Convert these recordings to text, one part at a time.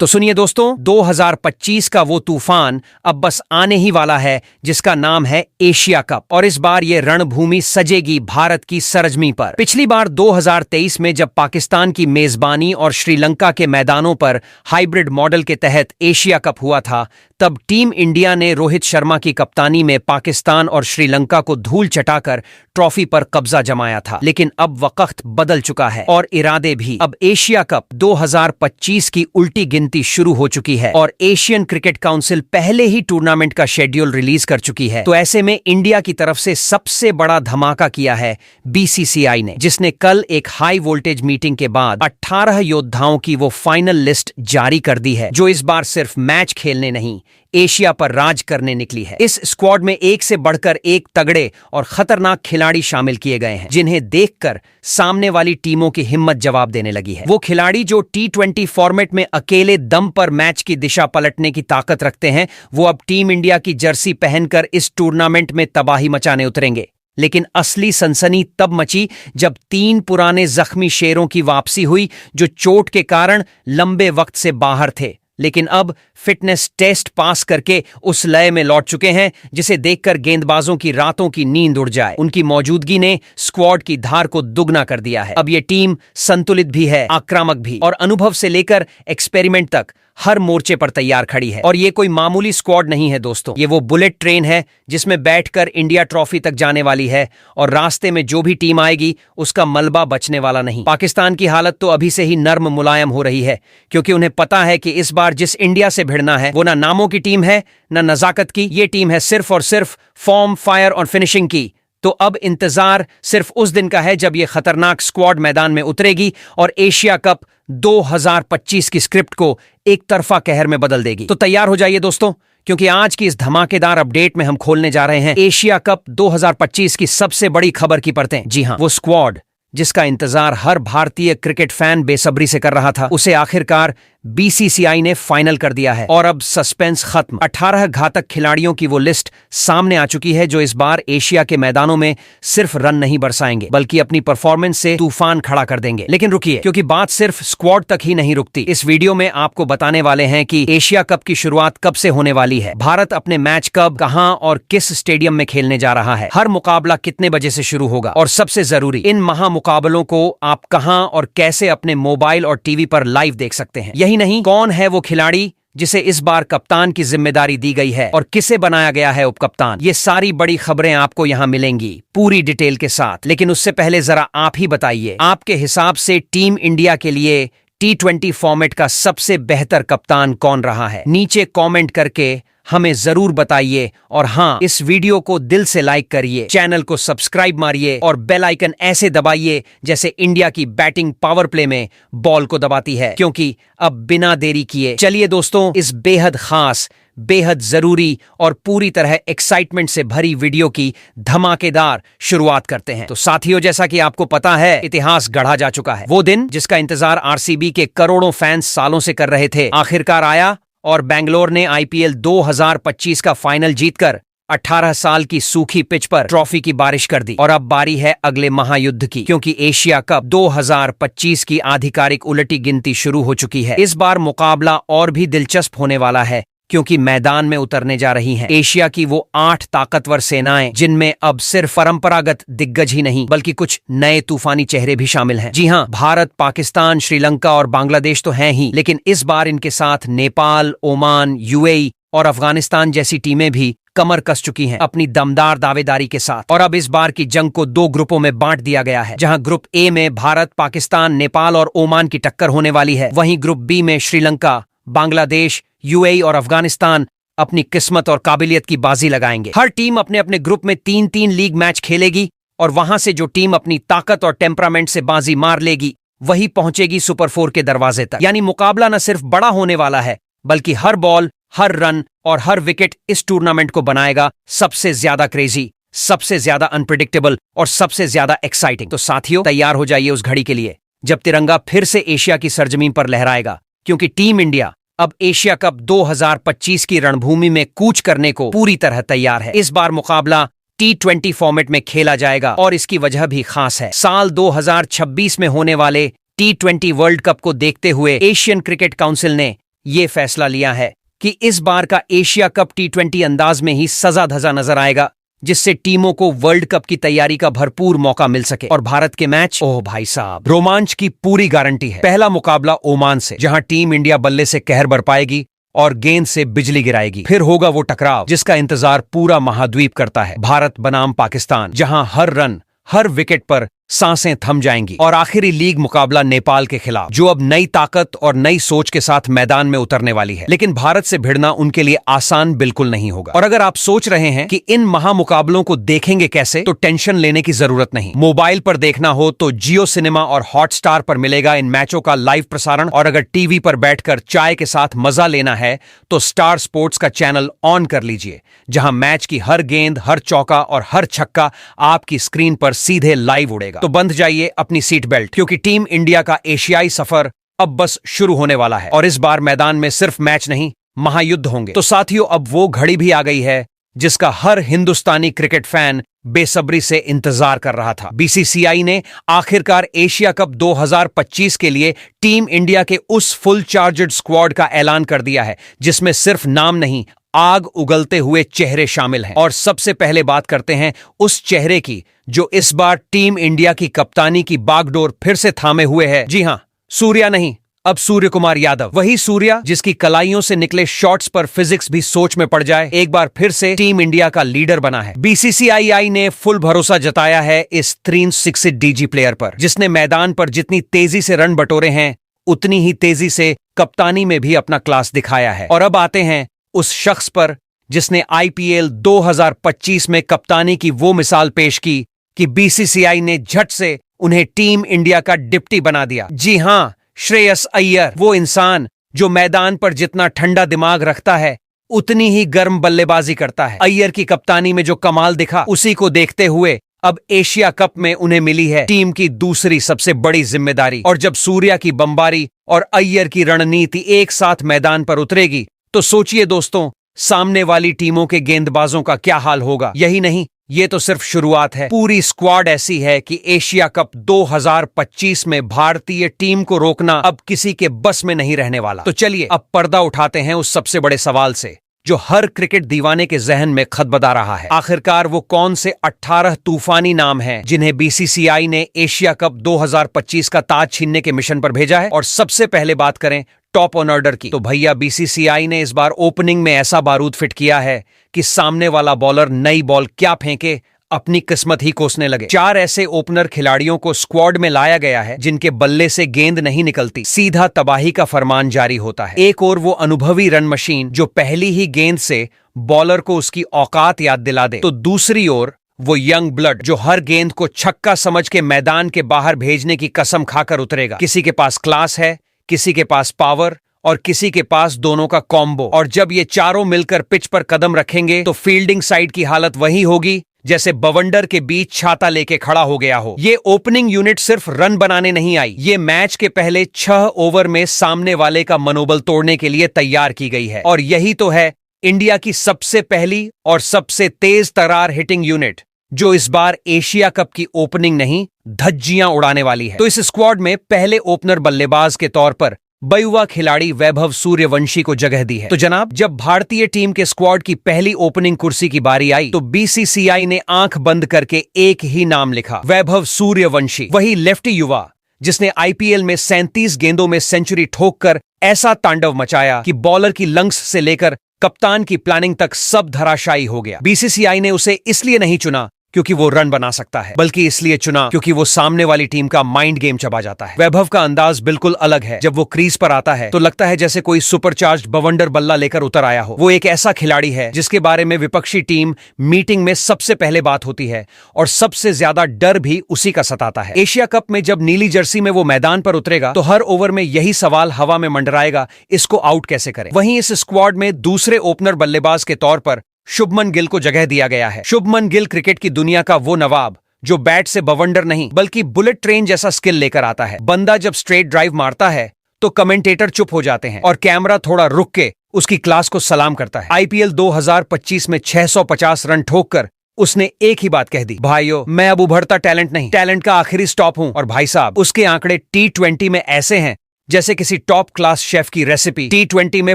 तो सुनिए दोस्तों, 2025 का वो तूफान अब बस आने ही वाला है जिसका नाम है एशिया कप। और इस बार ये रणभूमि सजेगी भारत की सरजमी पर। पिछली बार 2023 में जब पाकिस्तान की मेजबानी और श्रीलंका के मैदानों पर हाइब्रिड मॉडल के तहत एशिया कप हुआ था, तब टीम इंडिया ने रोहित शर्मा की कप्तानी में पाकिस्तान और श्रीलंका को धूल चटाकर ट्रॉफी पर कब्जा जमाया था। लेकिन अब वक्त बदल चुका है और इरादे भी। अब एशिया कप 2025 की उल्टी गिनती शुरू हो चुकी है और एशियन क्रिकेट काउंसिल पहले ही टूर्नामेंट का शेड्यूल रिलीज कर चुकी है। तो ऐसे में इंडिया की तरफ से सबसे बड़ा धमाका किया है बीसीसीआई ने, जिसने कल एक हाई वोल्टेज मीटिंग के बाद 18 योद्धाओं की वो फाइनल लिस्ट जारी कर दी है, जो इस बार सिर्फ मैच खेलने नहीं, एशिया पर राज करने निकली है। इस स्क्वाड में एक से बढ़कर एक तगड़े और खतरनाक खिलाड़ी शामिल किए गए हैं, जिन्हें देखकर सामने वाली टीमों की हिम्मत जवाब देने लगी है। वो खिलाड़ी जो T20 फॉर्मेट में अकेले दम पर मैच की दिशा पलटने की ताकत रखते हैं, वो अब टीम इंडिया की जर्सी पहनकर इस टूर्नामेंट में तबाही मचाने उतरेंगे। लेकिन असली सनसनी तब मची जब 3 पुराने जख्मी शेरों की वापसी हुई, जो चोट के कारण लंबे वक्त से बाहर थे, लेकिन अब फिटनेस टेस्ट पास करके उस लय में लौट चुके हैं जिसे देखकर गेंदबाजों की रातों की नींद उड़ जाए। उनकी मौजूदगी ने स्क्वाड की धार को दुगना कर दिया है। अब ये टीम संतुलित भी है, आक्रामक भी, और अनुभव से लेकर एक्सपेरिमेंट तक हर मोर्चे पर तैयार खड़ी है। और ये कोई मामूली स्क्वाड नहीं है दोस्तों, ये वो बुलेट ट्रेन है जिसमें बैठकर इंडिया ट्रॉफी तक जाने वाली है, और रास्ते में जो भी टीम आएगी उसका मलबा बचने वाला नहीं। पाकिस्तान की हालत तो अभी से ही नर्म मुलायम हो रही है, क्योंकि उन्हें पता है कि इस बार जिस इंडिया से भिड़ना है वो ना नामों की टीम है, ना नजाकत की। ये टीम है सिर्फ और सिर्फ फॉर्म, फायर और फिनिशिंग की। तो अब इंतजार सिर्फ उस दिन का है जब ये खतरनाक स्क्वाड मैदान में उतरेगी और एशिया कप 2025 की स्क्रिप्ट को एक तरफा कहर में बदल देगी। तो तैयार हो जाइए दोस्तों, क्योंकि आज की इस धमाकेदार अपडेट में हम खोलने जा रहे हैं एशिया कप 2025 की सबसे बड़ी खबर की परतें। जी हां, वो स्क्वाड जिसका इंतजार हर भारतीय क्रिकेट फैन बेसब्री से कर रहा था, उसे आखिरकार बीसीसीआई ने फाइनल कर दिया है। और अब सस्पेंस खत्म। 18 घातक खिलाड़ियों की वो लिस्ट सामने आ चुकी है, जो इस बार एशिया के मैदानों में सिर्फ रन नहीं बरसाएंगे, बल्कि अपनी परफॉर्मेंस से तूफान खड़ा कर देंगे। लेकिन रुकिए, क्योंकि बात सिर्फ स्क्वाड तक ही नहीं रुकती। इस वीडियो में आपको बताने वाले हैं कि एशिया कप की शुरुआत कब से होने वाली है, भारत अपने मैच कब, कहां और किस स्टेडियम में खेलने जा रहा है, हर मुकाबला कितने बजे से शुरू होगा, और सबसे जरूरी, इन मुकाबलों को आप कहां और कैसे अपने मोबाइल और टीवी पर लाइव देख सकते हैं। यही नहीं, कौन है वो खिलाड़ी जिसे इस बार कप्तान की जिम्मेदारी दी गई है और किसे बनाया गया है उपकप्तान। ये सारी बड़ी खबरें आपको यहां मिलेंगी पूरी डिटेल के साथ। लेकिन उससे पहले जरा आप ही बताइए, आपके हिसाब से टीम इंडिया के लिए T20 फॉर्मेट का सबसे बेहतर कप्तान कौन रहा है? नीचे कमेंट करके हमें जरूर बताइए। और हाँ, इस वीडियो को दिल से लाइक करिए, चैनल को सब्सक्राइब मारिए और बेल आइकन ऐसे दबाइए जैसे इंडिया की बैटिंग पावर प्ले में बॉल को दबाती है, क्योंकि अब बिना देरी किए चलिए दोस्तों, इस बेहद खास, बेहद जरूरी और पूरी तरह एक्साइटमेंट से भरी वीडियो की धमाकेदार शुरुआत करते हैं। तो साथियों, जैसा कि आपको पता है, इतिहास गढ़ा जा चुका है। वो दिन जिसका इंतजार आरसीबी के करोड़ों फैंस सालों से कर रहे थे, आखिरकार आया, और बेंगलोर ने आईपीएल 2025 का फाइनल जीतकर 18 साल की सूखी पिच पर ट्रॉफी की बारिश कर दी। और अब बारी है अगले महायुद्ध की, क्योंकि एशिया कप 2025 की आधिकारिक उलटी गिनती शुरू हो चुकी है। इस बार मुकाबला और भी दिलचस्प होने वाला है, क्योंकि मैदान में उतरने जा रही हैं एशिया की वो 8 ताकतवर सेनाएं, जिनमें अब सिर्फ परंपरागत दिग्गज ही नहीं, बल्कि कुछ नए तूफानी चेहरे भी शामिल हैं। जी हां, भारत, पाकिस्तान, श्रीलंका और बांग्लादेश तो हैं ही, लेकिन इस बार इनके साथ नेपाल, ओमान, यूएई और अफगानिस्तान जैसी टीमें भी कमर कस चुकी हैं अपनी दमदार दावेदारी के साथ। और अब इस बार की जंग को 2 ग्रुपों में बांट दिया गया है, जहां ग्रुप ए में भारत, पाकिस्तान, नेपाल और ओमान की टक्कर होने वाली है। वहीं ग्रुप बी में श्रीलंका, बांग्लादेश, यूएई और अफगानिस्तान अपनी किस्मत और काबिलियत की बाजी लगाएंगे। हर टीम अपने अपने ग्रुप में 3-3 लीग मैच खेलेगी, और वहां से जो टीम अपनी ताकत और टेम्परामेंट से बाजी मार लेगी, वही पहुंचेगी सुपर 4 के दरवाजे तक। यानी मुकाबला न सिर्फ बड़ा होने वाला है, बल्कि हर बॉल, हर रन और हर विकेट इस टूर्नामेंट को बनाएगा सबसे ज्यादा क्रेजी, सबसे ज्यादा अनप्रिडिक्टेबल और सबसे ज्यादा एक्साइटिंग। तो साथियों, तैयार हो जाइए उस घड़ी के लिए जब तिरंगा फिर से एशिया की सरजमीन पर लहराएगा, क्योंकि टीम इंडिया अब एशिया कप 2025 की रणभूमि में कूच करने को पूरी तरह तैयार है। इस बार मुकाबला T20 फॉर्मेट में खेला जाएगा, और इसकी वजह भी खास है। साल 2026 में होने वाले T20 वर्ल्ड कप को देखते हुए एशियन क्रिकेट काउंसिल ने ये फैसला लिया है कि इस बार का एशिया कप T20 अंदाज में ही सजा धजा नजर आएगा, जिससे टीमों को वर्ल्ड कप की तैयारी का भरपूर मौका मिल सके। और भारत के मैच, ओह भाई साहब, रोमांच की पूरी गारंटी है। पहला मुकाबला ओमान से, जहां टीम इंडिया बल्ले से कहर बरपाएगी और गेंद से बिजली गिराएगी। फिर होगा वो टकराव जिसका इंतजार पूरा महाद्वीप करता है, भारत बनाम पाकिस्तान, जहां हर रन, हर विकेट पर सांसें थम जाएंगी। और आखिरी लीग मुकाबला नेपाल के खिलाफ, जो अब नई ताकत और नई सोच के साथ मैदान में उतरने वाली है। लेकिन भारत से भिड़ना उनके लिए आसान बिल्कुल नहीं होगा। और अगर आप सोच रहे हैं कि इन महामुकाबलों को देखेंगे कैसे, तो टेंशन लेने की जरूरत नहीं। मोबाइल पर देखना हो तो जियो सिनेमा और हॉटस्टार पर मिलेगा इन मैचों का लाइव प्रसारण। और अगर टीवी पर बैठकर चाय के साथ मजा लेना है तो स्टार स्पोर्ट्स का चैनल ऑन कर लीजिए, जहां मैच की हर गेंद, हर चौका और हर छक्का आपकी स्क्रीन पर सीधे लाइव उड़ेगा। तो बंध जाइए अपनी सीट बेल्ट, क्योंकि टीम इंडिया का एशियाई सफर अब बस शुरू होने वाला है। और इस बार मैदान में सिर्फ मैच नहीं, महायुद्ध होंगे। तो साथियों, अब वो घड़ी भी आ गई है जिसका हर हिंदुस्तानी क्रिकेट फैन बेसब्री से इंतजार कर रहा था। बीसीसीआई ने आखिरकार एशिया कप 2025 के लिए टीम इंडिया के उस फुल चार्जड स्क्वाड का ऐलान कर दिया है, जिसमें सिर्फ नाम नहीं, आग उगलते हुए चेहरे शामिल हैं। और सबसे पहले बात करते हैं उस चेहरे की जो इस बार टीम इंडिया की कप्तानी की बागडोर फिर से थामे हुए है। जी हां, सूर्या नहीं, अब सूर्य कुमार यादव। वही सूर्या जिसकी कलाइयों से निकले शॉट्स पर फिजिक्स भी सोच में पड़ जाए, एक बार फिर से टीम इंडिया का लीडर बना है। बीसीसीआई ने फुल भरोसा जताया है इस 360 डीजी प्लेयर पर, जिसने मैदान पर जितनी तेजी से रन बटोरे हैं, उतनी ही तेजी से कप्तानी में भी अपना क्लास दिखाया है। और अब आते हैं उस शख्स पर जिसने आईपीएल 2025 में कप्तानी की वो मिसाल पेश की कि बीसीसीआई ने झट से उन्हें टीम इंडिया का डिप्टी बना दिया। जी हां, श्रेयस अय्यर, वो इंसान जो मैदान पर जितना ठंडा दिमाग रखता है, उतनी ही गर्म बल्लेबाजी करता है। अय्यर की कप्तानी में जो कमाल दिखा, उसी को देखते हुए अब एशिया कप में उन्हें मिली है टीम की दूसरी सबसे बड़ी जिम्मेदारी। और जब सूर्या की बमबारी और अय्यर की रणनीति एक साथ मैदान पर उतरेगी, तो सोचिए दोस्तों, सामने वाली टीमों के गेंदबाजों का क्या हाल होगा। यही नहीं, ये तो सिर्फ शुरुआत है। पूरी स्क्वाड ऐसी है कि एशिया कप 2025 में भारतीय टीम को रोकना अब किसी के बस में नहीं रहने वाला। तो चलिए अब पर्दा उठाते हैं उस सबसे बड़े सवाल से, जो हर क्रिकेट दीवाने के जहन में खदबदा रहा है। आखिरकार वो कौन से 18 तूफानी नाम हैं जिन्हें बीसीसीआई ने एशिया कप 2025 का ताज छीनने के मिशन पर भेजा है। और सबसे पहले बात करें टॉप ऑन ऑर्डर की, तो भैया बीसीसीआई ने इस बार ओपनिंग में ऐसा बारूद फिट किया है कि सामने वाला बॉलर नई बॉल क्या फेंके, अपनी किस्मत ही कोसने लगे। 4 ऐसे ओपनर खिलाड़ियों को स्क्वाड में लाया गया है जिनके बल्ले से गेंद नहीं निकलती, सीधा तबाही का फरमान जारी होता है। एक और वो अनुभवी रन मशीन जो पहली ही गेंद से बॉलर को उसकी औकात याद दिला दे, तो दूसरी ओर वो यंग ब्लड जो हर गेंद को छक्का समझ के मैदान के बाहर भेजने की कसम खाकर उतरेगा। किसी के पास क्लास है, किसी के पास पावर और किसी के पास दोनों का कॉम्बो। और जब ये चारों मिलकर पिच पर कदम रखेंगे तो फील्डिंग साइड की हालत वही होगी जैसे बवंडर के बीच छाता लेके खड़ा हो गया हो। ये ओपनिंग यूनिट सिर्फ रन बनाने नहीं आई, ये मैच के पहले 6 ओवर में सामने वाले का मनोबल तोड़ने के लिए तैयार की गई है। और यही तो है इंडिया की सबसे पहली और सबसे तेज तरार हिटिंग यूनिट, जो इस बार एशिया कप की ओपनिंग नहीं, धज्जियां उड़ाने वाली है। तो इस स्क्वाड में पहले ओपनर बल्लेबाज के तौर पर युवा खिलाड़ी वैभव सूर्यवंशी को जगह दी है। तो जनाब, जब भारतीय टीम के स्क्वाड की पहली ओपनिंग कुर्सी की बारी आई तो बीसीसीआई ने आंख बंद करके एक ही नाम लिखा, वैभव सूर्यवंशी। वही लेफ्टी युवा जिसने आईपीएल में 37 गेंदों में सेंचुरी ठोककर ऐसा तांडव मचाया कि बॉलर की लंग्स से लेकर कप्तान की प्लानिंग तक सब धराशायी हो गया। बीसीसीआई ने उसे इसलिए नहीं चुना क्योंकि वो रन बना सकता है, बल्कि इसलिए चुना क्योंकि वो सामने वाली टीम का माइंड गेम चबा जाता है। वैभव का अंदाज बिल्कुल अलग है। जब वो क्रीज पर आता है तो लगता है जैसे कोई सुपरचार्ज्ड बवंडर बल्ला लेकर उतर आया हो। वो एक ऐसा खिलाड़ी है जिसके बारे में विपक्षी टीम मीटिंग में सबसे पहले बात होती है और सबसे ज्यादा डर भी उसी का सताता है। एशिया कप में जब नीली जर्सी में वो मैदान पर उतरेगा तो हर ओवर में यही सवाल हवा में मंडराएगा, इसको आउट कैसे करें। वहीं इस स्क्वाड में दूसरे ओपनर बल्लेबाज के तौर पर शुभमन गिल को जगह दिया गया है। शुभमन गिल क्रिकेट की दुनिया का वो नवाब जो बैट से बवंडर नहीं बल्कि बुलेट ट्रेन जैसा स्किल लेकर आता है। बंदा जब स्ट्रेट ड्राइव मारता है तो कमेंटेटर चुप हो जाते हैं और कैमरा थोड़ा रुक के उसकी क्लास को सलाम करता है। आईपीएल 2025 में 650 रन ठोककर उसने एक ही बात कह दी, भाइयों मैं अब उभरता टैलेंट नहीं, टैलेंट का आखिरी स्टॉप हूं। और भाई साहब, उसके आंकड़े T20 में ऐसे हैं जैसे किसी टॉप क्लास शेफ की रेसिपी। T20 में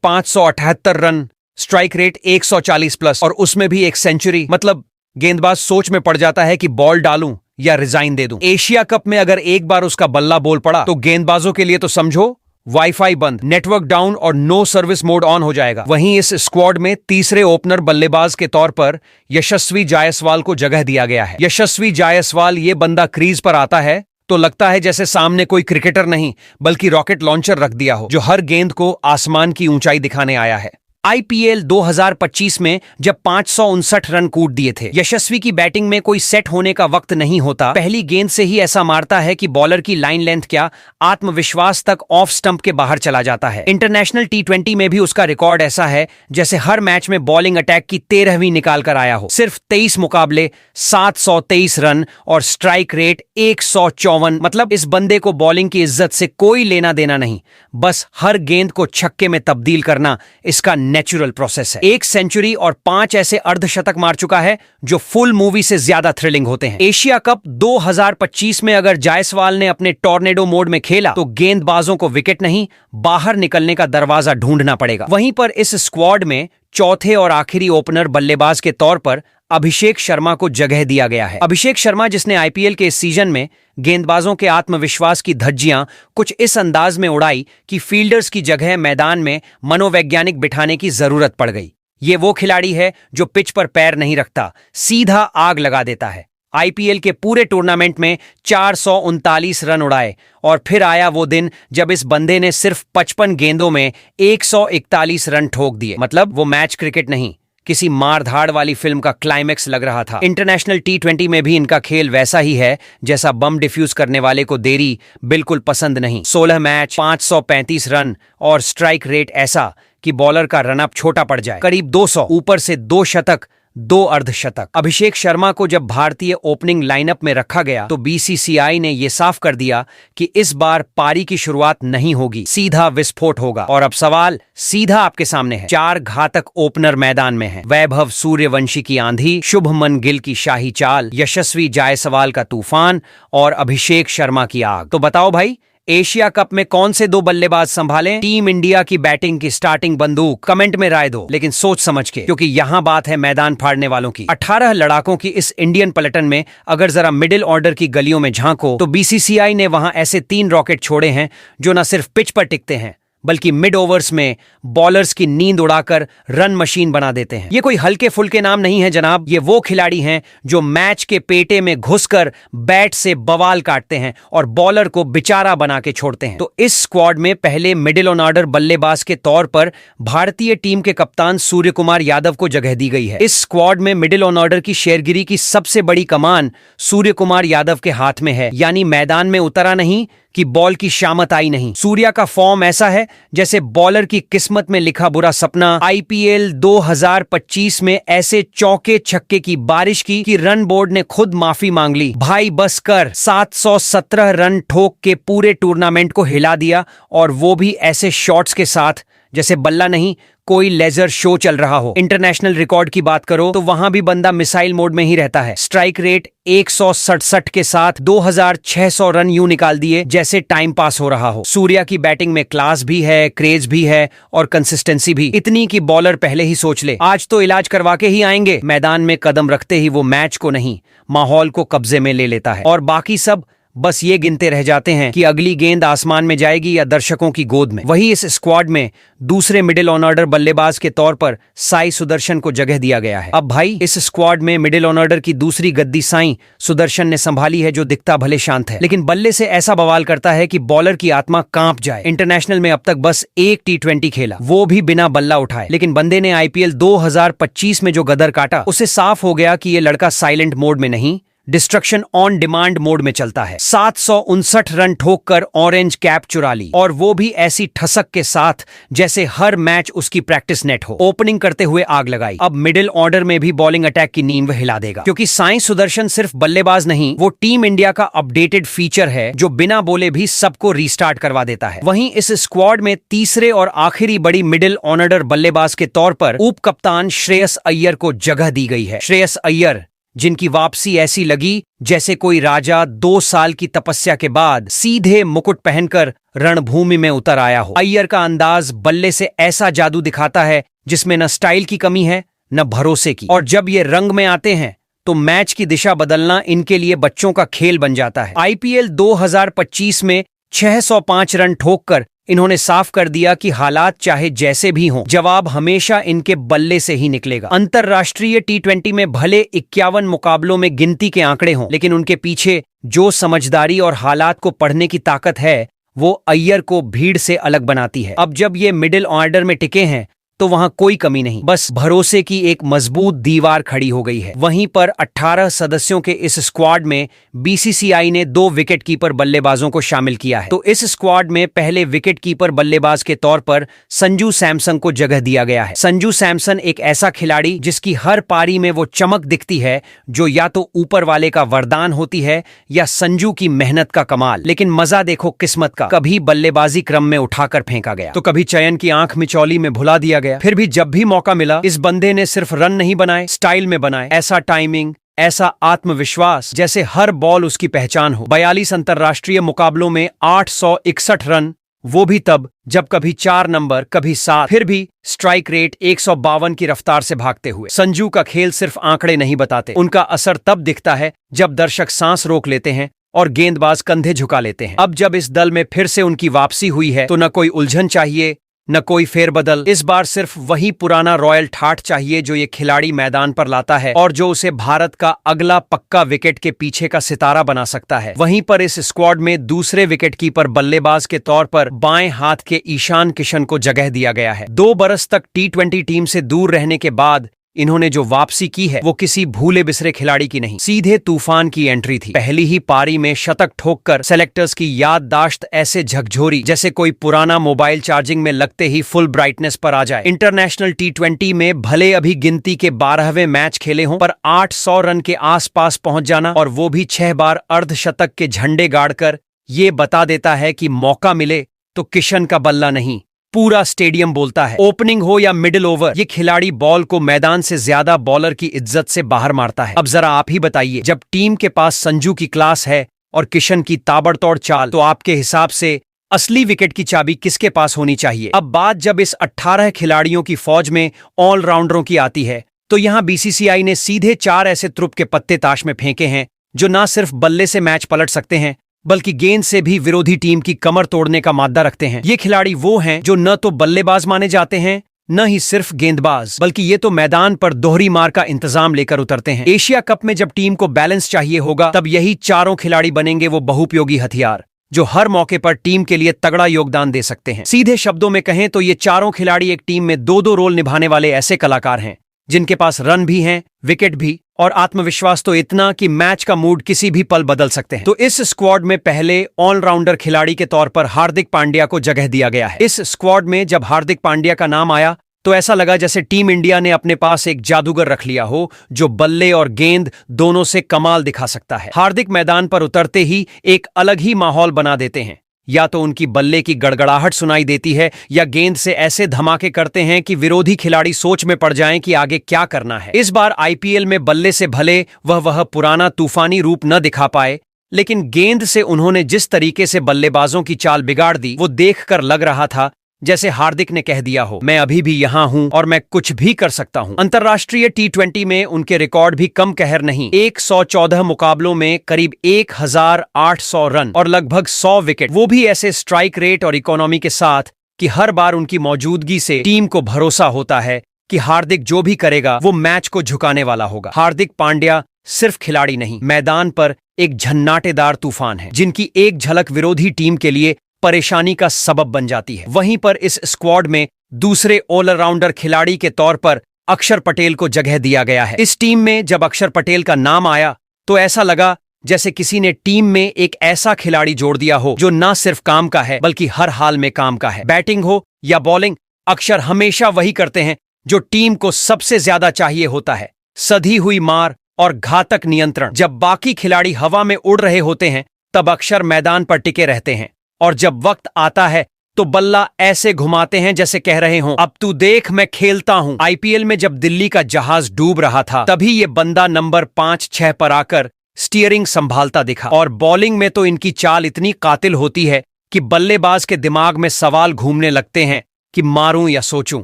578 रन, स्ट्राइक रेट 140 प्लस, और उसमें भी एक सेंचुरी। मतलब गेंदबाज सोच में पड़ जाता है कि बॉल डालूं या रिजाइन दे दूं। एशिया कप में अगर एक बार उसका बल्ला बोल पड़ा तो गेंदबाजों के लिए तो समझो वाईफाई बंद, नेटवर्क डाउन और नो सर्विस मोड ऑन हो जाएगा। वहीं इस स्क्वाड में तीसरे ओपनर बल्लेबाज के तौर पर यशस्वी जायसवाल को जगह दिया गया है। यशस्वी जायसवाल, ये बंदा क्रीज पर आता है तो लगता है जैसे सामने कोई क्रिकेटर नहीं बल्कि रॉकेट लॉन्चर रख दिया हो, जो हर गेंद को आसमान की ऊंचाई दिखाने आया है। आईपीएल 2025 में जब 559 रन कूट दिए थे। यशस्वी की बैटिंग में कोई सेट होने का वक्त नहीं होता, पहली गेंद से ही ऐसा मारता है कि बॉलर की लाइन लेंथ क्या, आत्मविश्वास तक ऑफ स्टंप के बाहर चला जाता है। इंटरनेशनल T20 में भी उसका रिकॉर्ड ऐसा है जैसे हर मैच में बॉलिंग अटैक की 13वीं निकाल कर आया हो। सिर्फ 23 मुकाबले, 723 रन और स्ट्राइक रेट 154। मतलब इस बंदे को बॉलिंग की इज्जत से कोई लेना देना नहीं, बस हर गेंद को छक्के में तब्दील करना इसका नेचुरल प्रोसेस है। एक सेंचुरी और 5 ऐसे अर्धशतक मार चुका है जो फुल मूवी से ज्यादा थ्रिलिंग होते हैं। एशिया कप 2025 में अगर जायसवाल ने अपने टॉर्नेडो मोड में खेला तो गेंदबाजों को विकेट नहीं, बाहर निकलने का दरवाजा ढूंढना पड़ेगा। वहीं पर इस स्क्वाड में चौथे और आखिरी ओपनर बल्लेबाज के तौर पर अभिषेक शर्मा को जगह दिया गया है। अभिषेक शर्मा, जिसने आईपीएल के इस सीजन में गेंदबाजों के आत्मविश्वास की धज्जियां कुछ इस अंदाज में उड़ाई कि फील्डर्स की जगह मैदान में मनोवैज्ञानिक बिठाने की जरूरत पड़ गई। ये वो खिलाड़ी है जो पिच पर पैर नहीं रखता, सीधा आग लगा देता है। आईपीएल के पूरे टूर्नामेंट में 439 रन उड़ाए और फिर आया वो दिन जब इस बंदे ने सिर्फ 55 गेंदों में 141 रन ठोक दिए। मतलब वो मैच क्रिकेट नहीं, किसी मारधाड़ वाली फिल्म का क्लाइमेक्स लग रहा था। इंटरनेशनल T20 में भी इनका खेल वैसा ही है जैसा बम डिफ्यूज करने वाले को देरी बिल्कुल पसंद नहीं। 16 मैच, 535 रन और स्ट्राइक रेट ऐसा कि बॉलर का रनअप छोटा पड़ जाए, करीब 200, ऊपर से 2 शतक, 2 अर्धशतक। अभिषेक शर्मा को जब भारतीय ओपनिंग लाइनअप में रखा गया तो बीसीसीआई ने यह साफ कर दिया कि इस बार पारी की शुरुआत नहीं होगी, सीधा विस्फोट होगा। और अब सवाल सीधा आपके सामने है। 4 घातक ओपनर मैदान में हैं। वैभव सूर्यवंशी की आंधी, शुभमन गिल की शाही चाल, यशस्वी जायसवाल का तूफान और अभिषेक शर्मा की आग। तो बताओ भाई, एशिया कप में कौन से 2 बल्लेबाज संभालें टीम इंडिया की बैटिंग की स्टार्टिंग बंदूक? कमेंट में राय दो, लेकिन सोच समझ के, क्योंकि यहां बात है मैदान फाड़ने वालों की। 18 लड़ाकों की इस इंडियन पलटन में अगर जरा मिडिल ऑर्डर की गलियों में झांको तो बीसीसीआई ने वहां ऐसे 3 रॉकेट छोड़े हैं जो न सिर्फ पिच पर टिकते हैं बल्कि मिड ओवर्स में बॉलर्स की नींद उड़ाकर रन मशीन बना देते हैं। ये कोई हल्के फुल्के नाम नहीं है जनाब, ये वो खिलाड़ी हैं जो मैच के पेटे में घुसकर बैट से बवाल काटते हैं और बॉलर को बेचारा बना के छोड़ते हैं। तो इस स्क्वाड में पहले मिडिल ऑन ऑर्डर बल्लेबाज के तौर पर भारतीय टीम के कप्तान सूर्य कुमार यादव को जगह दी गई है। इस स्क्वाड में मिडिल ऑन ऑर्डर की शेरगिरी की सबसे बड़ी कमान सूर्य कुमार यादव के हाथ में है, यानी मैदान में उतरा नहीं कि बॉल की शामत आई नहीं। सूर्या का फॉर्म ऐसा है जैसे बॉलर की किस्मत में लिखा बुरा सपना। आईपीएल 2025 में ऐसे चौके छक्के की बारिश की कि रन बोर्ड ने खुद माफी मांग ली। भाई बस कर, 717 रन ठोक के पूरे टूर्नामेंट को हिला दिया, और वो भी ऐसे शॉट्स के साथ जैसे बल्ला नहीं कोई लेजर शो चल रहा हो। इंटरनेशनल रिकॉर्ड की बात करो तो वहां भी बंदा मिसाइल मोड में ही रहता है। स्ट्राइक रेट 167 के साथ 2600 रन यूं निकाल दिए जैसे टाइम पास हो रहा हो। सूर्या की बैटिंग में क्लास भी है, क्रेज भी है और कंसिस्टेंसी भी इतनी कि बॉलर पहले ही सोच ले आज तो इलाज करवा के ही आएंगे। मैदान में कदम रखते ही वो मैच को नहीं, माहौल को कब्जे में ले लेता है, और बाकी सब बस ये गिनते रह जाते हैं कि अगली गेंद आसमान में जाएगी या दर्शकों की गोद में। वही इस स्क्वाड में दूसरे मिडिल ऑन ऑर्डर बल्लेबाज के तौर पर साई सुदर्शन को जगह दिया गया है। अब भाई इस स्क्वाड में मिडिल ऑन ऑर्डर की दूसरी गद्दी साई सुदर्शन ने संभाली है, जो दिखता भले शांत है लेकिन बल्ले से ऐसा बवाल करता है कि बॉलर की आत्मा कांप जाए। इंटरनेशनल में अब तक बस 1 T20 खेला, वो भी बिना बल्ला उठाए, लेकिन बंदे ने आईपीएल 2025 में जो गदर काटा उससे साफ हो गया कि ये लड़का साइलेंट मोड में नहीं, डिस्ट्रक्शन ऑन डिमांड मोड में चलता है। 759 रन ठोककर ऑरेंज कैप चुरा ली, और वो भी ऐसी ठसक के साथ जैसे हर मैच उसकी प्रैक्टिस नेट हो। ओपनिंग करते हुए आग लगाई। अब मिडिल ऑर्डर में भी बॉलिंग अटैक की नींव हिला देगा, क्योंकि साई सुदर्शन सिर्फ बल्लेबाज नहीं, वो टीम इंडिया का अपडेटेड फीचर है जो बिना बोले भी सबको रीस्टार्ट करवा देता है। वहीं इस स्क्वाड में तीसरे और आखिरी बड़ी मिडिल ऑर्डर बल्लेबाज के तौर पर उप कप्तान श्रेयस अय्यर को जगह दी गई है। श्रेयस अय्यर जिनकी वापसी ऐसी लगी जैसे कोई राजा 2 साल की तपस्या के बाद सीधे मुकुट पहनकर रणभूमि में उतर आया हो। अय्यर का अंदाज बल्ले से ऐसा जादू दिखाता है जिसमें न स्टाइल की कमी है न भरोसे की, और जब ये रंग में आते हैं तो मैच की दिशा बदलना इनके लिए बच्चों का खेल बन जाता है। आईपीएल 2025 में 605 रन ठोककर इन्होंने साफ कर दिया कि हालात चाहे जैसे भी हों, जवाब हमेशा इनके बल्ले से ही निकलेगा। अंतरराष्ट्रीय टी20 में भले 51 मुकाबलों में गिनती के आंकड़े हों, लेकिन उनके पीछे जो समझदारी और हालात को पढ़ने की ताकत है वो अय्यर को भीड़ से अलग बनाती है। अब जब ये मिडिल ऑर्डर में टिके हैं तो वहां कोई कमी नहीं, बस भरोसे की एक मजबूत दीवार खड़ी हो गई है। वहीं पर 18 सदस्यों के इस स्क्वाड में बीसीसीआई ने 2 विकेटकीपर बल्लेबाजों को शामिल किया है। तो इस स्क्वाड में पहले विकेटकीपर बल्लेबाज के तौर पर संजू सैमसन को जगह दिया गया है। संजू सैमसन एक ऐसा खिलाड़ी जिसकी हर पारी में वो चमक दिखती है जो या तो ऊपर वाले का वरदान होती है या संजू की मेहनत का कमाल। लेकिन मजा देखो किस्मत का, कभी बल्लेबाजी क्रम में उठाकर फेंका गया तो कभी चयन की आंख मिचौली में भुला दिया गया। फिर भी जब भी मौका मिला इस बंदे ने सिर्फ रन नहीं बनाए, स्टाइल में बनाए। ऐसा टाइमिंग, ऐसा आत्मविश्वास जैसे हर बॉल उसकी पहचान हो। 42 अंतरराष्ट्रीय मुकाबलों में 861 रन, वो भी तब जब कभी 4 नंबर कभी 7, फिर भी स्ट्राइक रेट 152 की रफ्तार से भागते हुए। संजू का खेल सिर्फ आंकड़े नहीं बताते, उनका असर तब दिखता है जब दर्शक सांस रोक लेते हैं और गेंदबाज कंधे झुका लेते हैं। अब जब इस दल में फिर से उनकी वापसी हुई है तो न कोई उलझन चाहिए न कोई फेरबदल। इस बार सिर्फ वही पुराना रॉयल ठाठ चाहिए जो ये खिलाड़ी मैदान पर लाता है और जो उसे भारत का अगला पक्का विकेट के पीछे का सितारा बना सकता है। वहीं पर इस स्क्वाड में दूसरे विकेटकीपर बल्लेबाज के तौर पर बाएं हाथ के ईशान किशन को जगह दिया गया है। 2 बरस तक टी20 टीम से दूर रहने के बाद इन्होंने जो वापसी की है वो किसी भूले बिसरे खिलाड़ी की नहीं, सीधे तूफान की एंट्री थी। पहली ही पारी में शतक ठोककर सेलेक्टर्स की याददाश्त ऐसे झकझोरी जैसे कोई पुराना मोबाइल चार्जिंग में लगते ही फुल ब्राइटनेस पर आ जाए। इंटरनेशनल टी20 में भले अभी गिनती के 12वें मैच खेले हों, पर 800 रन के आसपास पहुंच जाना और वो भी 6 बार अर्धशतक के झंडे गाड़कर ये बता देता है कि मौका मिले तो किशन का बल्ला नहीं, पूरा स्टेडियम बोलता है। ओपनिंग हो या मिडिल ओवर, ये खिलाड़ी बॉल को मैदान से ज्यादा बॉलर की इज्जत से बाहर मारता है। अब जरा आप ही बताइए, जब टीम के पास संजू की क्लास है और किशन की ताबड़तोड़ चाल, तो आपके हिसाब से असली विकेट की चाबी किसके पास होनी चाहिए? अब बात जब इस 18 खिलाड़ियों की फौज में ऑलराउंडरों की आती है तो यहां बीसीसीआई ने सीधे 4 ऐसे त्रुप के पत्ते ताश में फेंके हैं जो न सिर्फ बल्ले से मैच पलट सकते हैं बल्कि गेंद से भी विरोधी टीम की कमर तोड़ने का माद्दा रखते हैं। ये खिलाड़ी वो हैं जो न तो बल्लेबाज माने जाते हैं न ही सिर्फ गेंदबाज, बल्कि ये तो मैदान पर दोहरी मार का इंतजाम लेकर उतरते हैं। एशिया कप में जब टीम को बैलेंस चाहिए होगा तब यही चारों खिलाड़ी बनेंगे वो बहुपयोगी हथियार जो हर मौके पर टीम के लिए तगड़ा योगदान दे सकते हैं। सीधे शब्दों में कहें तो ये चारों खिलाड़ी एक टीम में 2-2 रोल निभाने वाले ऐसे कलाकार हैं जिनके पास रन भी हैं, विकेट भी, और आत्मविश्वास तो इतना कि मैच का मूड किसी भी पल बदल सकते हैं। तो इस स्क्वाड में पहले ऑलराउंडर खिलाड़ी के तौर पर हार्दिक पांड्या को जगह दिया गया है। इस स्क्वाड में जब हार्दिक पांड्या का नाम आया तो ऐसा लगा जैसे टीम इंडिया ने अपने पास एक जादूगर रख लिया हो जो बल्ले और गेंद दोनों से कमाल दिखा सकता है। हार्दिक मैदान पर उतरते ही एक अलग ही माहौल बना देते हैं। या तो उनकी बल्ले की गड़गड़ाहट सुनाई देती है या गेंद से ऐसे धमाके करते हैं कि विरोधी खिलाड़ी सोच में पड़ जाएं कि आगे क्या करना है। इस बार आईपीएल में बल्ले से भले वह पुराना तूफानी रूप न दिखा पाए, लेकिन गेंद से उन्होंने जिस तरीके से बल्लेबाजों की चाल बिगाड़ दी वो देखकर लग रहा था जैसे हार्दिक ने कह दिया हो, मैं अभी भी यहां हूं और मैं कुछ भी कर सकता हूं। अंतरराष्ट्रीय टी20 में उनके रिकॉर्ड भी कम कहर नहीं। 114 मुकाबलों में करीब 1800 रन और लगभग 100 विकेट, वो भी ऐसे स्ट्राइक रेट और इकोनॉमी के साथ कि हर बार उनकी मौजूदगी से टीम को भरोसा होता है कि हार्दिक जो भी करेगा वो मैच को झुकाने वाला होगा। हार्दिक पांड्या सिर्फ खिलाड़ी नहीं, मैदान पर एक झन्नाटेदार तूफान है जिनकी एक झलक विरोधी टीम के लिए परेशानी का सबब बन जाती है। वहीं पर इस स्क्वाड में दूसरे ऑलराउंडर खिलाड़ी के तौर पर अक्षर पटेल को जगह दिया गया है। इस टीम में जब अक्षर पटेल का नाम आया तो ऐसा लगा जैसे किसी ने टीम में एक ऐसा खिलाड़ी जोड़ दिया हो जो ना सिर्फ काम का है बल्कि हर हाल में काम का है। बैटिंग हो या बॉलिंग, अक्षर हमेशा वही करते हैं जो टीम को सबसे ज्यादा चाहिए होता है, सधी हुई मार और घातक नियंत्रण। जब बाकी खिलाड़ी हवा में उड़ रहे होते हैं तब अक्षर मैदान पर टिके रहते हैं और जब वक्त आता है तो बल्ला ऐसे घुमाते हैं जैसे कह रहे हों, अब तू देख मैं खेलता हूं। आईपीएल में जब दिल्ली का जहाज डूब रहा था, तभी ये बंदा नंबर 5-6 पर आकर स्टीयरिंग संभालता दिखा। और बॉलिंग में तो इनकी चाल इतनी कातिल होती है कि बल्लेबाज के दिमाग में सवाल घूमने लगते हैं कि मारूं या सोचूं।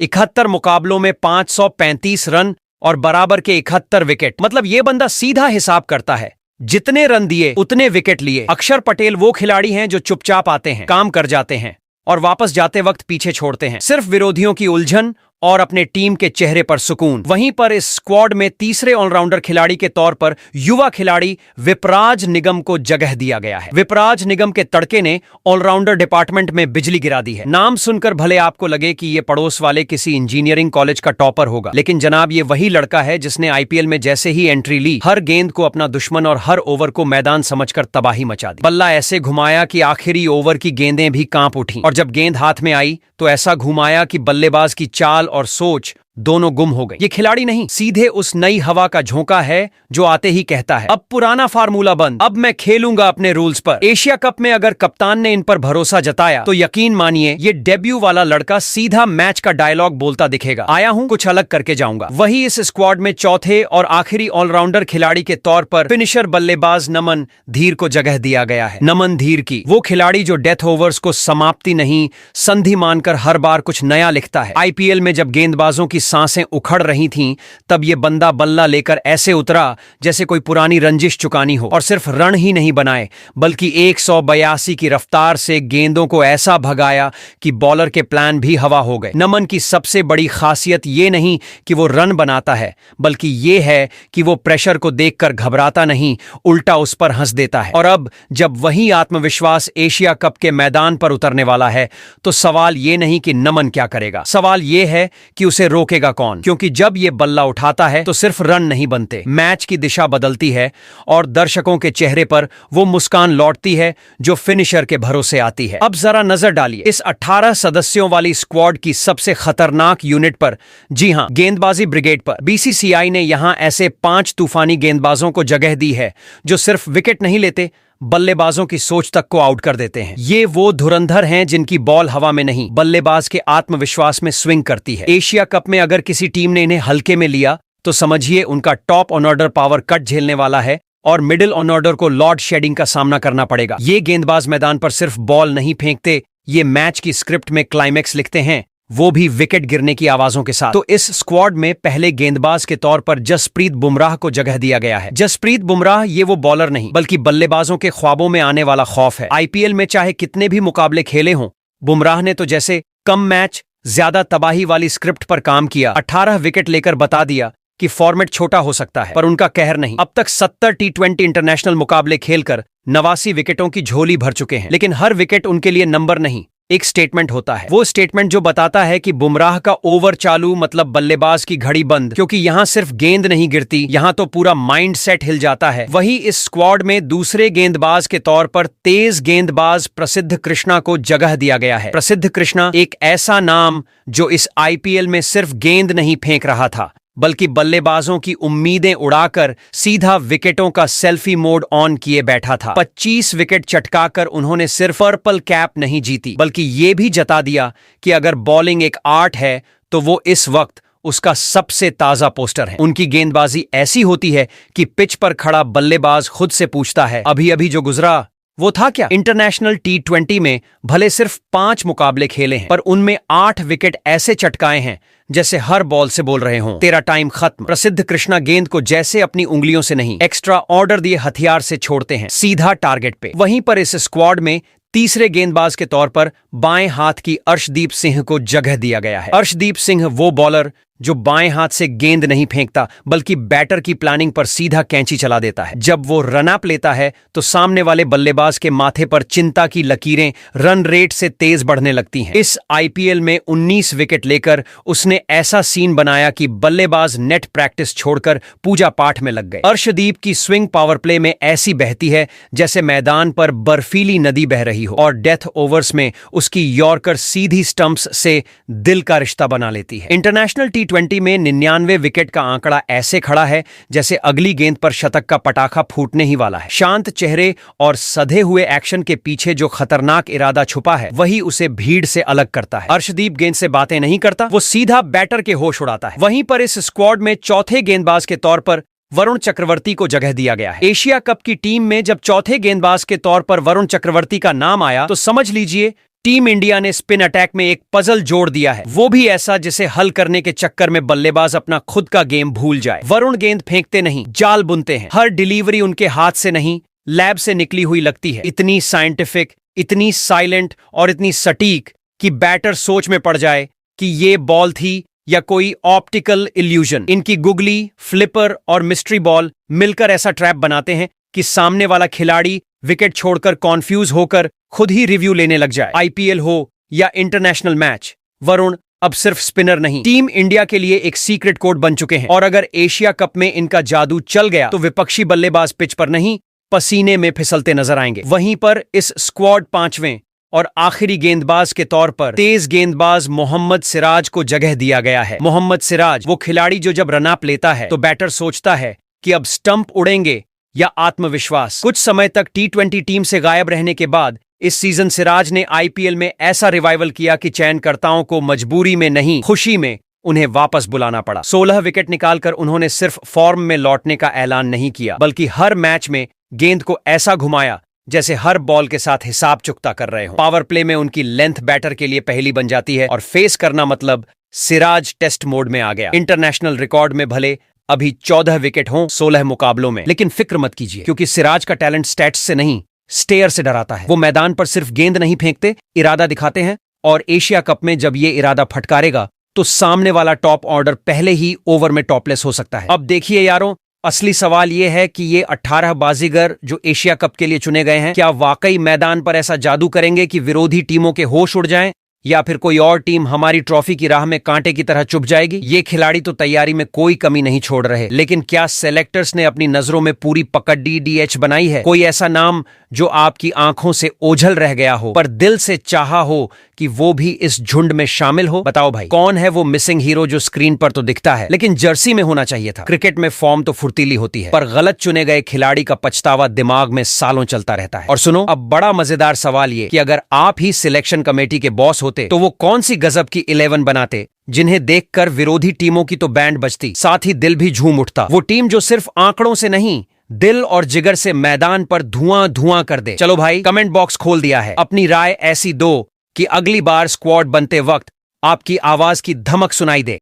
71 मुकाबलों में 535 रन और बराबर के 71 विकेट। मतलब ये बंदा सीधा हिसाब करता है, जितने रन दिए उतने विकेट लिए। अक्षर पटेल वो खिलाड़ी हैं जो चुपचाप आते हैं, काम कर जाते हैं और वापस जाते वक्त पीछे छोड़ते हैं। सिर्फ विरोधियों की उलझन और अपने टीम के चेहरे पर सुकून। वहीं पर इस स्क्वाड में तीसरे ऑलराउंडर खिलाड़ी के तौर पर युवा खिलाड़ी विपराज निगम को जगह दिया गया है। विपराज निगम के तड़के ने ऑलराउंडर डिपार्टमेंट में बिजली गिरा दी है। नाम सुनकर भले आपको लगे कि ये पड़ोस वाले किसी इंजीनियरिंग कॉलेज का टॉपर होगा, लेकिन जनाब ये वही लड़का है जिसने आईपीएल में जैसे ही एंट्री ली, हर गेंद को अपना दुश्मन और हर ओवर को मैदान समझकर तबाही मचा दी। बल्ला ऐसे घुमाया कि आखिरी ओवर की गेंदें भी कांप उठी, और जब गेंद हाथ में आई तो ऐसा घुमाया कि बल्लेबाज की चाल और सोच दोनों गुम हो गई। ये खिलाड़ी नहीं, सीधे उस नई हवा का झोंका है जो आते ही कहता है, अब पुराना फार्मूला बंद, अब मैं खेलूंगा अपने रूल्स पर। एशिया कप में अगर कप्तान ने इन पर भरोसा जताया तो यकीन मानिए ये डेब्यू वाला लड़का सीधा मैच का डायलॉग बोलता दिखेगा, आया हूं कुछ अलग करके जाऊंगा। वही इस स्क्वाड में चौथे और आखिरी ऑलराउंडर खिलाड़ी के तौर पर फिनिशर बल्लेबाज नमन धीर को जगह दिया गया है। नमन धीर की वो खिलाड़ी जो डेथ ओवर्स को समाप्ति नहीं संधि मानकर हर बार कुछ नया लिखता है। आईपीएल में जब गेंदबाजों की सांसें उखड़ रही थीं, तब ये बंदा बल्ला लेकर ऐसे उतरा जैसे कोई पुरानी रंजिश चुकानी हो, और सिर्फ रन ही नहीं बनाए बल्कि 182 की रफ्तार से गेंदों को ऐसा भगाया कि बॉलर के प्लान भी हवा हो गए। नमन की सबसे बड़ी खासियत ये नहीं कि वो रन बनाता है, बल्कि ये है कि वो प्रेशर को देखकर घबराता नहीं, उल्टा उस पर हंस देता है। और अब जब वही आत्मविश्वास एशिया कप के मैदान पर उतरने वाला है, तो सवाल ये नहीं कि नमन क्या करेगा, सवाल ये है कि उसे रोकेगा कौन। क्योंकि जब ये बल्ला उठाता है तो सिर्फ रन नहीं बनते, मैच की दिशा बदलती है और दर्शकों के चेहरे पर वो मुस्कान लौटती है जो फिनिशर के भरोसे आती है। अब जरा नजर डालिए इस 18 सदस्यों वाली स्क्वाड की सबसे खतरनाक यूनिट पर, जी हां, गेंदबाजी ब्रिगेड पर। बीसीसीआई ने यहां ऐसे 5 तूफानी गेंदबाजों को जगह दी है जो सिर्फ विकेट नहीं लेते, बल्लेबाजों की सोच तक को आउट कर देते हैं। ये वो धुरंधर हैं जिनकी बॉल हवा में नहीं, बल्लेबाज के आत्मविश्वास में स्विंग करती है। एशिया कप में अगर किसी टीम ने इन्हें हल्के में लिया तो समझिए उनका top on order power cut झेलने वाला है और मिडिल ऑन ऑर्डर को लॉर्ड शेडिंग का सामना करना पड़ेगा। ये गेंदबाज मैदान पर सिर्फ बॉल नहीं फेंकते, ये मैच की स्क्रिप्ट में क्लाइमैक्स लिखते हैं, वो भी विकेट गिरने की आवाजों के साथ। तो इस स्क्वाड में पहले गेंदबाज के तौर पर जसप्रीत बुमराह को जगह दिया गया है। जसप्रीत बुमराह ये वो बॉलर नहीं बल्कि बल्लेबाजों के ख्वाबों में आने वाला खौफ है। आईपीएल में चाहे कितने भी मुकाबले खेले हों, बुमराह ने तो जैसे कम मैच ज्यादा तबाही वाली स्क्रिप्ट पर काम किया। 18 विकेट लेकर बता दिया कि फॉर्मेट छोटा हो सकता है, पर उनका कहर नहीं। अब तक 70 टी20 इंटरनेशनल मुकाबले खेलकर 89 विकेटों की झोली भर चुके हैं, लेकिन हर विकेट उनके लिए नंबर नहीं, एक स्टेटमेंट होता है। वो स्टेटमेंट जो बताता है कि बुमराह का ओवर चालू मतलब बल्लेबाज की घड़ी बंद, क्योंकि यहां सिर्फ गेंद नहीं गिरती, यहां तो पूरा माइंड सेट हिल जाता है। वही इस स्क्वाड में दूसरे गेंदबाज के तौर पर तेज गेंदबाज प्रसिद्ध कृष्णा को जगह दिया गया है। प्रसिद्ध कृष्णा एक ऐसा नाम जो इस आईपीएल में सिर्फ गेंद नहीं फेंक रहा था, बल्कि बल्लेबाजों की उम्मीदें उड़ाकर सीधा विकेटों का सेल्फी मोड ऑन किए बैठा था। 25 विकेट चटकाकर उन्होंने सिर्फ पर्पल कैप नहीं जीती, बल्कि ये भी जता दिया कि अगर बॉलिंग एक आर्ट है तो वो इस वक्त उसका सबसे ताजा पोस्टर है। उनकी गेंदबाजी ऐसी होती है कि पिच पर खड़ा बल्लेबाज खुद से पूछता है, अभी अभी जो गुजरा वो था क्या। इंटरनेशनल टी20 में भले सिर्फ 5 मुकाबले खेले हैं, पर उनमें 8 विकेट ऐसे चटकाए हैं जैसे हर बॉल से बोल रहे हों, तेरा टाइम खत्म। प्रसिद्ध कृष्णा गेंद को जैसे अपनी उंगलियों से नहीं, एक्स्ट्रा ऑर्डर दिए हथियार से छोड़ते हैं, सीधा टारगेट पे। वहीं पर इस स्क्वाड में तीसरे गेंदबाज के तौर पर बाएं हाथ की अर्शदीप सिंह को जगह दिया गया है। अर्शदीप सिंह वो बॉलर जो बाएं हाथ से गेंद नहीं फेंकता, बल्कि बैटर की प्लानिंग पर सीधा कैंची चला देता है। जब वो रन अप लेता है तो सामने वाले बल्लेबाज के माथे पर चिंता की लकीरें रन रेट से तेज बढ़ने लगती हैं। इस आईपीएल में 19 विकेट लेकर उसने ऐसा सीन बनाया कि बल्लेबाज नेट प्रैक्टिस छोड़कर पूजा पाठ में लग गए। अर्शदीप की स्विंग पावर प्ले में ऐसी बहती है जैसे मैदान पर बर्फीली नदी बह रही हो, और डेथ ओवर्स में उसकी यॉर्कर सीधी स्टंप्स से दिल का रिश्ता बना लेती है। इंटरनेशनल टी T20 में 99 विकेट का आंकड़ा ऐसे खड़ा है जैसे अगली गेंद पर शतक का पटाखा फूटने ही वाला है। शांत चेहरे और सधे हुए एक्शन के पीछे जो खतरनाक इरादा छुपा है वही उसे भीड़ से अलग करता है। अर्शदीप गेंद से बातें नहीं करता, वो सीधा बैटर के होश उड़ाता है। वहीं पर इस स्क्वाड में चौथे गेंदबाज के तौर पर वरुण चक्रवर्ती को जगह दिया गया है। एशिया कप की टीम में जब चौथे गेंदबाज के तौर पर वरुण चक्रवर्ती का नाम आया तो समझ लीजिए टीम इंडिया ने स्पिन अटैक में एक पजल जोड़ दिया है, वो भी ऐसा जिसे हल करने के चक्कर में बल्लेबाज अपना खुद का गेम भूल जाए। वरुण गेंद फेंकते नहीं, जाल बुनते हैं। हर डिलीवरी उनके हाथ से नहीं, लैब से निकली हुई लगती है। इतनी साइंटिफिक, इतनी साइलेंट और इतनी सटीक कि बैटर सोच में पड़ जाए कि ये बॉल थी या कोई ऑप्टिकल इल्यूजन। इनकी गुगली, फ्लिपर और मिस्ट्री बॉल मिलकर ऐसा ट्रैप बनाते हैं कि सामने वाला खिलाड़ी विकेट छोड़कर कॉन्फ्यूज होकर खुद ही रिव्यू लेने लग जाए। आईपीएल हो या इंटरनेशनल मैच, वरुण अब सिर्फ स्पिनर नहीं, टीम इंडिया के लिए एक सीक्रेट कोड बन चुके हैं। और अगर एशिया कप में इनका जादू चल गया तो विपक्षी बल्लेबाज पिच पर नहीं, पसीने में फिसलते नजर आएंगे। वहीं पर इस स्क्वाड पांचवें और आखिरी गेंदबाज के तौर पर तेज गेंदबाज मोहम्मद सिराज को जगह दिया गया है। मोहम्मद सिराज वो खिलाड़ी जो जब रनअप लेता है तो बैटर सोचता है कि अब स्टंप उड़ेंगे या आत्मविश्वास। कुछ समय तक T20 टीम से गायब रहने के बाद इस सीजन सिराज ने आईपीएल में ऐसा रिवाइवल किया कि चयनकर्ताओं को मजबूरी में नहीं, खुशी में उन्हें वापस बुलाना पड़ा। 16 विकेट निकालकर उन्होंने सिर्फ फॉर्म में लौटने का ऐलान नहीं किया, बल्कि हर मैच में गेंद को ऐसा घुमाया जैसे हर बॉल के साथ हिसाब चुकता कर रहे हो। पावर प्ले में उनकी लेंथ बैटर के लिए पहली बन जाती है और फेस करना मतलब सिराज टेस्ट मोड में आ गया। इंटरनेशनल रिकॉर्ड में भले अभी 14 विकेट हों 16 मुकाबलों में, लेकिन फिक्र मत कीजिए क्योंकि सिराज का टैलेंट स्टैट्स से नहीं, स्टेयर से डराता है। वो मैदान पर सिर्फ गेंद नहीं फेंकते, इरादा दिखाते हैं। और एशिया कप में जब ये इरादा फटकारेगा तो सामने वाला टॉप ऑर्डर पहले ही ओवर में टॉपलेस हो सकता है। अब देखिए यारों, असली सवाल ये है कि ये 18 बाजीगर जो एशिया कप के लिए चुने गए हैं, क्या वाकई मैदान पर ऐसा जादू करेंगे कि विरोधी टीमों के होश उड़ जाएं, या फिर कोई और टीम हमारी ट्रॉफी की राह में कांटे की तरह चुप जाएगी। ये खिलाड़ी तो तैयारी में कोई कमी नहीं छोड़ रहे, लेकिन क्या सेलेक्टर्स ने अपनी नजरों में पूरी पकड़ DH बनाई है? कोई ऐसा नाम जो आपकी आंखों से ओझल रह गया हो पर दिल से चाहा हो कि वो भी इस झुंड में शामिल हो? बताओ भाई, कौन है वो मिसिंग हीरो जो स्क्रीन पर तो दिखता है लेकिन जर्सी में होना चाहिए था? क्रिकेट में फॉर्म तो फुर्तीली होती है, पर गलत चुने गए खिलाड़ी का पछतावा दिमाग में सालों चलता रहता है। और सुनो, अब बड़ा मजेदार सवाल ये कि अगर आप ही सिलेक्शन कमेटी के बॉस होते तो वो कौन सी गजब की 11 बनाते जिन्हें देखकर विरोधी टीमों की तो बैंड बजती, साथ ही दिल भी झूम उठता। वो टीम जो सिर्फ आंकड़ों से नहीं, दिल और जिगर से मैदान पर धुआं धुआं कर दे। चलो भाई, कमेंट बॉक्स खोल दिया है, अपनी राय ऐसी दो कि अगली बार स्क्वाड बनते वक्त आपकी आवाज की धमक सुनाई दे।